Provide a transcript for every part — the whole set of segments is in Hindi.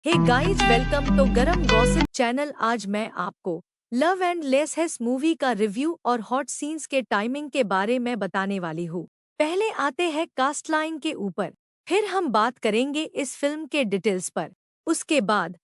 हे गाइस, वेलकम तो गरम गॉसिप चैनल। आज मैं आपको लव एंड लेसहेस मूवी का रिव्यू और हॉट सीन्स के टाइमिंग के बारे में बताने वाली हूँ। पहले आते हैं कास्ट लाइन के ऊपर, फिर हम बात करेंगे इस फिल्म के डिटेल्स पर। उसके बाद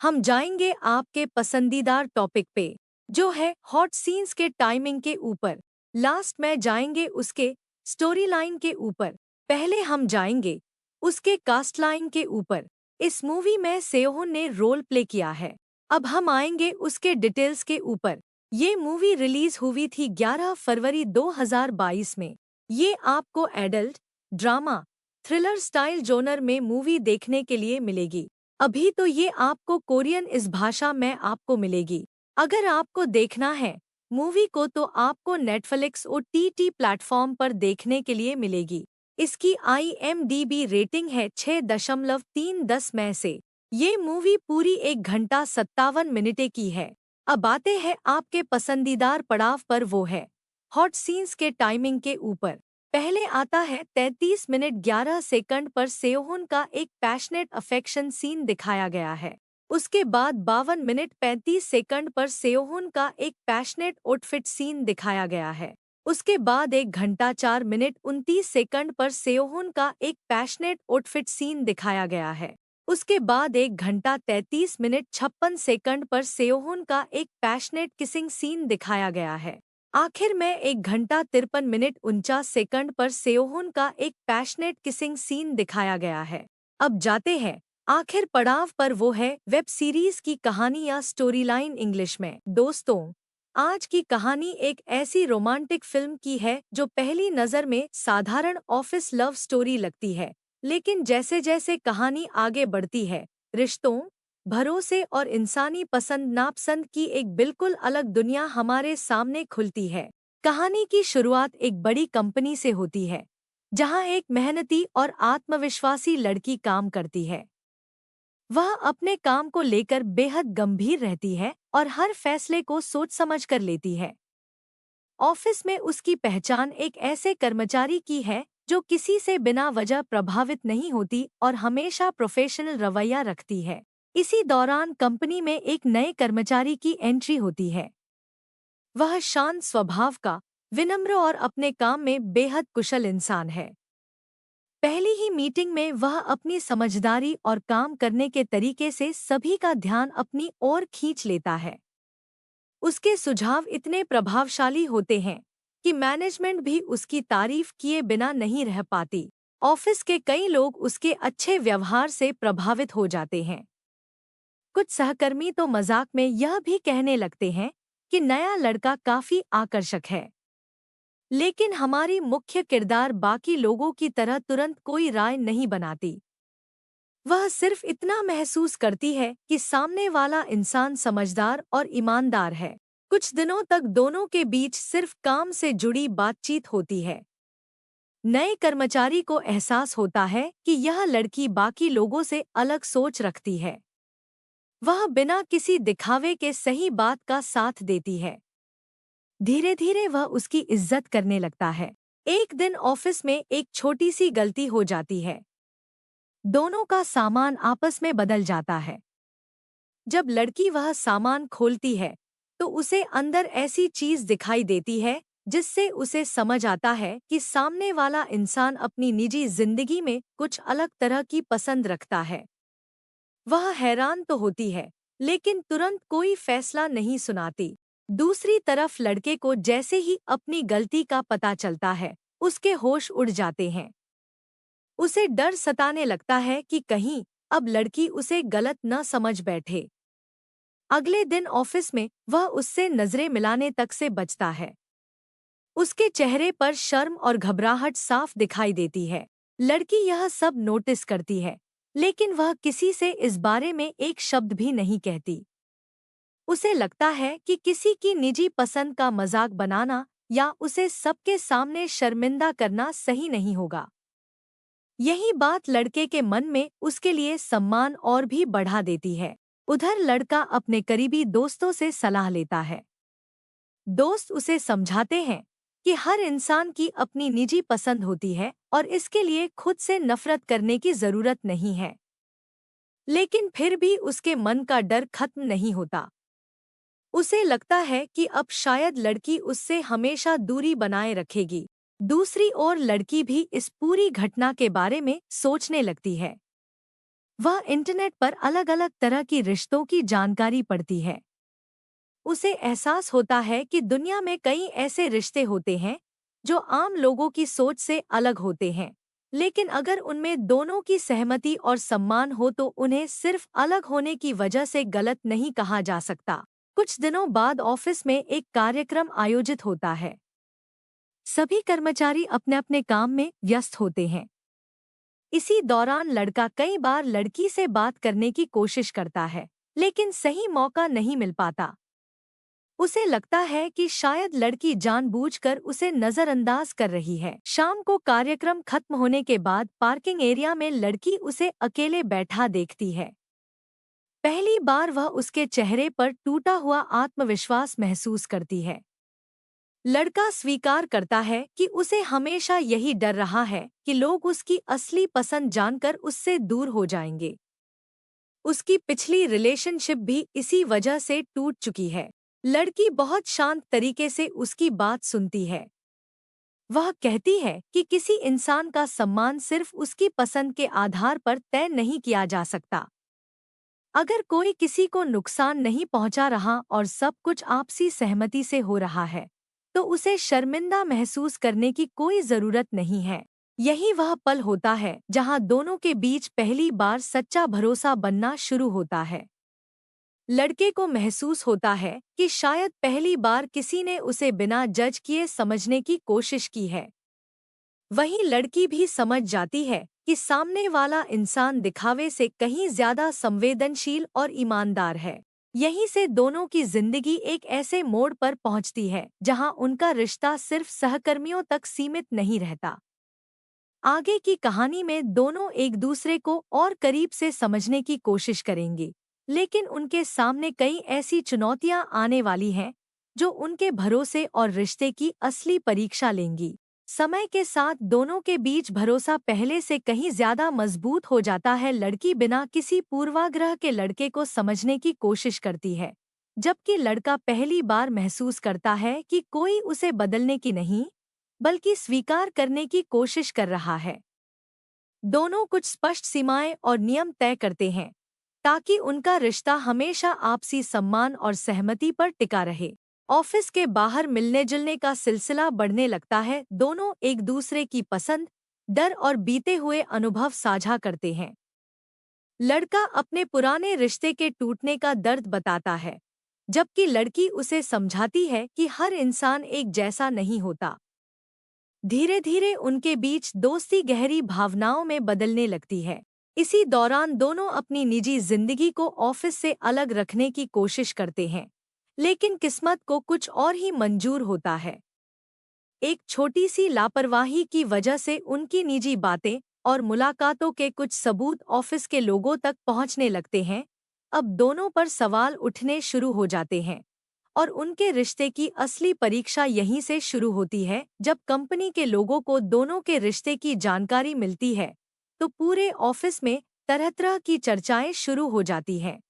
हम जाएंगे आपके पसंदीदार टॉपिक पे, जो है हॉट सीन्स के टाइमिंग के ऊपर। लास्ट में जाएंगे उसके स्टोरी लाइन के ऊपर। पहले हम जाएंगे उसके कास्ट लाइन के ऊपर। इस मूवी में सेओहोन ने रोल प्ले किया है। अब हम आएंगे उसके डिटेल्स के ऊपर। ये मूवी रिलीज हुई थी 11 फरवरी 2022 में। ये आपको adult, drama, thriller style genre में मूवी देखने के लिए मिलेगी। अभी तो ये आपको कोरियन इस भाषा में आपको मिलेगी। अगर आपको देखना है मूवी को तो आपको नेटफ्लिक्स OTT प्लेटफॉर्म पर देखने के लिए मिलेगी। इसकी IMDb रेटिंग है 6.3 में से। ये मूवी पूरी 1 घंटा 57 मिनट की है। अब आते हैं आपके पसंदीदार पड़ाव पर, वो है हॉट सीन्स के टाइमिंग के ऊपर। पहले आता है 33 मिनट 11 सेकंड पर सेओहोन का एक पैशनेट अफेक्शन सीन दिखाया गया है। उसके बाद 52 मिनट 35 सेकंड पर सेओहोन का एक पैशनेट आउटफिट सीन दिखाया गया है। उसके बाद 1 घंटा 4 मिनट 29 सेकंड पर सेओहोन का एक पैशनेट आउटफिट सीन दिखाया गया है। उसके बाद 1 घंटा 33 मिनट 56 सेकंड पर सेओहोन का एक पैशनेट किसिंग सीन दिखाया गया है। आखिर में 1 घंटा 53 मिनट 49 सेकंड पर सेओहोन का एक पैशनेट किसिंग सीन दिखाया गया है। अब जाते हैं आखिर पड़ाव पर, वो है वेब सीरीज की कहानी या स्टोरी लाइन इंग्लिश में। दोस्तों, आज की कहानी एक ऐसी रोमांटिक फिल्म की है जो पहली नज़र में साधारण ऑफिस लव स्टोरी लगती है, लेकिन जैसे जैसे कहानी आगे बढ़ती है, रिश्तों, भरोसे और इंसानी पसंद नापसंद की एक बिल्कुल अलग दुनिया हमारे सामने खुलती है। कहानी की शुरुआत एक बड़ी कंपनी से होती है, जहां एक मेहनती और आत्मविश्वासी लड़की काम करती है। वह अपने काम को लेकर बेहद गंभीर रहती है और हर फैसले को सोच समझ कर लेती है। ऑफिस में उसकी पहचान एक ऐसे कर्मचारी की है जो किसी से बिना वजह प्रभावित नहीं होती और हमेशा प्रोफेशनल रवैया रखती है। इसी दौरान कंपनी में एक नए कर्मचारी की एंट्री होती है। वह शांत स्वभाव का, विनम्र और अपने काम में बेहद कुशल इंसान है। पहली ही मीटिंग में वह अपनी समझदारी और काम करने के तरीके से सभी का ध्यान अपनी ओर खींच लेता है। उसके सुझाव इतने प्रभावशाली होते हैं कि मैनेजमेंट भी उसकी तारीफ किए बिना नहीं रह पाती। ऑफिस के कई लोग उसके अच्छे व्यवहार से प्रभावित हो जाते हैं। कुछ सहकर्मी तो मजाक में यह भी कहने लगते हैं कि नया लड़का काफी आकर्षक है। लेकिन हमारी मुख्य किरदार बाकी लोगों की तरह तुरंत कोई राय नहीं बनाती। वह सिर्फ इतना महसूस करती है कि सामने वाला इंसान समझदार और ईमानदार है। कुछ दिनों तक दोनों के बीच सिर्फ काम से जुड़ी बातचीत होती है। नए कर्मचारी को एहसास होता है कि यह लड़की बाकी लोगों से अलग सोच रखती है। वह बिना किसी दिखावे के सही बात का साथ देती है। धीरे धीरे वह उसकी इज्जत करने लगता है। एक दिन ऑफिस में एक छोटी सी गलती हो जाती है। दोनों का सामान आपस में बदल जाता है। जब लड़की वह सामान खोलती है तो उसे अंदर ऐसी चीज दिखाई देती है जिससे उसे समझ आता है कि सामने वाला इंसान अपनी निजी जिंदगी में कुछ अलग तरह की पसंद रखता है। वह हैरान तो होती है, लेकिन तुरंत कोई फैसला नहीं सुनाती। दूसरी तरफ लड़के को जैसे ही अपनी गलती का पता चलता है, उसके होश उड़ जाते हैं। उसे डर सताने लगता है कि कहीं अब लड़की उसे गलत न समझ बैठे। अगले दिन ऑफिस में वह उससे नजरें मिलाने तक से बचता है। उसके चेहरे पर शर्म और घबराहट साफ दिखाई देती है। लड़की यह सब नोटिस करती है, लेकिन वह किसी से इस बारे में एक शब्द भी नहीं कहती। उसे लगता है कि किसी की निजी पसंद का मजाक बनाना या उसे सबके सामने शर्मिंदा करना सही नहीं होगा। यही बात लड़के के मन में उसके लिए सम्मान और भी बढ़ा देती है। उधर लड़का अपने करीबी दोस्तों से सलाह लेता है। दोस्त उसे समझाते हैं कि हर इंसान की अपनी निजी पसंद होती है और इसके लिए खुद से नफरत करने की जरूरत नहीं है। लेकिन फिर भी उसके मन का डर खत्म नहीं होता। उसे लगता है कि अब शायद लड़की उससे हमेशा दूरी बनाए रखेगी। दूसरी ओर लड़की भी इस पूरी घटना के बारे में सोचने लगती है। वह इंटरनेट पर अलग-अलग तरह की रिश्तों की जानकारी पढ़ती है। उसे एहसास होता है कि दुनिया में कई ऐसे रिश्ते होते हैं जो आम लोगों की सोच से अलग होते हैं, लेकिन अगर उनमें दोनों की सहमति और सम्मान हो तो उन्हें सिर्फ अलग होने की वजह से गलत नहीं कहा जा सकता। कुछ दिनों बाद ऑफिस में एक कार्यक्रम आयोजित होता है। सभी कर्मचारी अपने अपने काम में व्यस्त होते हैं। इसी दौरान लड़का कई बार लड़की से बात करने की कोशिश करता है, लेकिन सही मौका नहीं मिल पाता। उसे लगता है कि शायद लड़की जानबूझकर उसे नजरअंदाज कर रही है। शाम को कार्यक्रम खत्म होने के बाद पार्किंग एरिया में लड़की उसे अकेले बैठा देखती है। पहली बार वह उसके चेहरे पर टूटा हुआ आत्मविश्वास महसूस करती है। लड़का स्वीकार करता है कि उसे हमेशा यही डर रहा है कि लोग उसकी असली पसंद जानकर उससे दूर हो जाएंगे। उसकी पिछली रिलेशनशिप भी इसी वजह से टूट चुकी है। लड़की बहुत शांत तरीके से उसकी बात सुनती है। वह कहती है कि किसी इंसान का सम्मान सिर्फ उसकी पसंद के आधार पर तय नहीं किया जा सकता। अगर कोई किसी को नुकसान नहीं पहुंचा रहा और सब कुछ आपसी सहमति से हो रहा है, तो उसे शर्मिंदा महसूस करने की कोई जरूरत नहीं है। यही वह पल होता है जहां दोनों के बीच पहली बार सच्चा भरोसा बनना शुरू होता है। लड़के को महसूस होता है कि शायद पहली बार किसी ने उसे बिना जज किए समझने की कोशिश की है। वहीं लड़की भी समझ जाती है कि सामने वाला इंसान दिखावे से कहीं ज्यादा संवेदनशील और ईमानदार है। यहीं से दोनों की जिंदगी एक ऐसे मोड़ पर पहुंचती है जहां उनका रिश्ता सिर्फ सहकर्मियों तक सीमित नहीं रहता। आगे की कहानी में दोनों एक दूसरे को और करीब से समझने की कोशिश करेंगे, लेकिन उनके सामने कई ऐसी चुनौतियां आने वाली हैं जो उनके भरोसे और रिश्ते की असली परीक्षा लेंगी। समय के साथ दोनों के बीच भरोसा पहले से कहीं ज्यादा मजबूत हो जाता है। लड़की बिना किसी पूर्वाग्रह के लड़के को समझने की कोशिश करती है, जबकि लड़का पहली बार महसूस करता है कि कोई उसे बदलने की नहीं, बल्कि स्वीकार करने की कोशिश कर रहा है। दोनों कुछ स्पष्ट सीमाएं और नियम तय करते हैं ताकि उनका रिश्ता हमेशा आपसी सम्मान और सहमति पर टिका रहे। ऑफिस के बाहर मिलने जुलने का सिलसिला बढ़ने लगता है। दोनों एक दूसरे की पसंद, डर और बीते हुए अनुभव साझा करते हैं। लड़का अपने पुराने रिश्ते के टूटने का दर्द बताता है, जबकि लड़की उसे समझाती है कि हर इंसान एक जैसा नहीं होता। धीरे धीरे उनके बीच दोस्ती गहरी भावनाओं में बदलने लगती है। इसी दौरान दोनों अपनी निजी जिंदगी को ऑफिस से अलग रखने की कोशिश करते हैं, लेकिन किस्मत को कुछ और ही मंजूर होता है। एक छोटी सी लापरवाही की वजह से उनकी निजी बातें और मुलाकातों के कुछ सबूत ऑफिस के लोगों तक पहुंचने लगते हैं। अब दोनों पर सवाल उठने शुरू हो जाते हैं और उनके रिश्ते की असली परीक्षा यहीं से शुरू होती है। जब कंपनी के लोगों को दोनों के रिश्ते की जानकारी मिलती है, तो पूरे ऑफिस में तरह-तरह की चर्चाएं शुरू हो जाती हैं।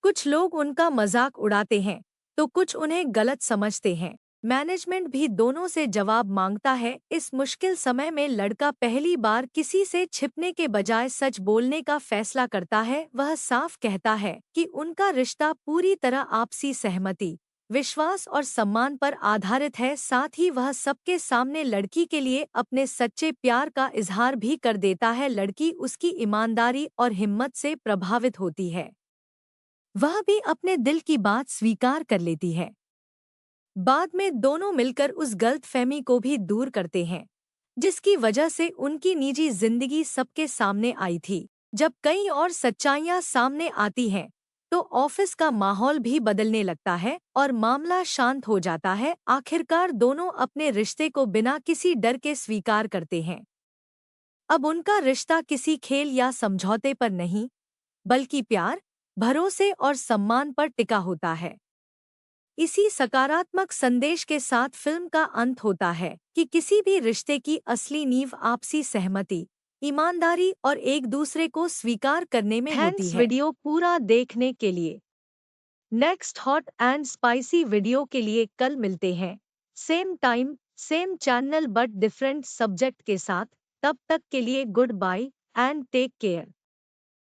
कुछ लोग उनका मजाक उड़ाते हैं, तो कुछ उन्हें गलत समझते हैं। मैनेजमेंट भी दोनों से जवाब मांगता है। इस मुश्किल समय में लड़का पहली बार किसी से छिपने के बजाय सच बोलने का फैसला करता है। वह साफ कहता है कि उनका रिश्ता पूरी तरह आपसी सहमति, विश्वास और सम्मान पर आधारित है। साथ ही वह सबके सामने लड़की के लिए अपने सच्चे प्यार का इजहार भी कर देता है। लड़की उसकी ईमानदारी और हिम्मत से प्रभावित होती है। वह भी अपने दिल की बात स्वीकार कर लेती है। बाद में दोनों मिलकर उस गलतफहमी को भी दूर करते हैं, जिसकी वजह से उनकी निजी जिंदगी सबके सामने आई थी। जब कई और सच्चाइयां सामने आती हैं, तो ऑफिस का माहौल भी बदलने लगता है और मामला शांत हो जाता है। आखिरकार दोनों अपने रिश्ते को बिना किसी डर के स्वीकार करते हैं। अब उनका रिश्ता किसी खेल या समझौते पर नहीं, बल्कि प्यार, भरोसे और सम्मान पर टिका होता है। इसी सकारात्मक संदेश के साथ फिल्म का अंत होता है कि किसी भी रिश्ते की असली नींव आपसी सहमति, ईमानदारी और एक दूसरे को स्वीकार करने में होती थैंक्स है। वीडियो पूरा देखने के लिए। Next hot and spicy video के लिए कल मिलते हैं, same time same channel but different subject के साथ। तब तक के लिए goodbye and take care.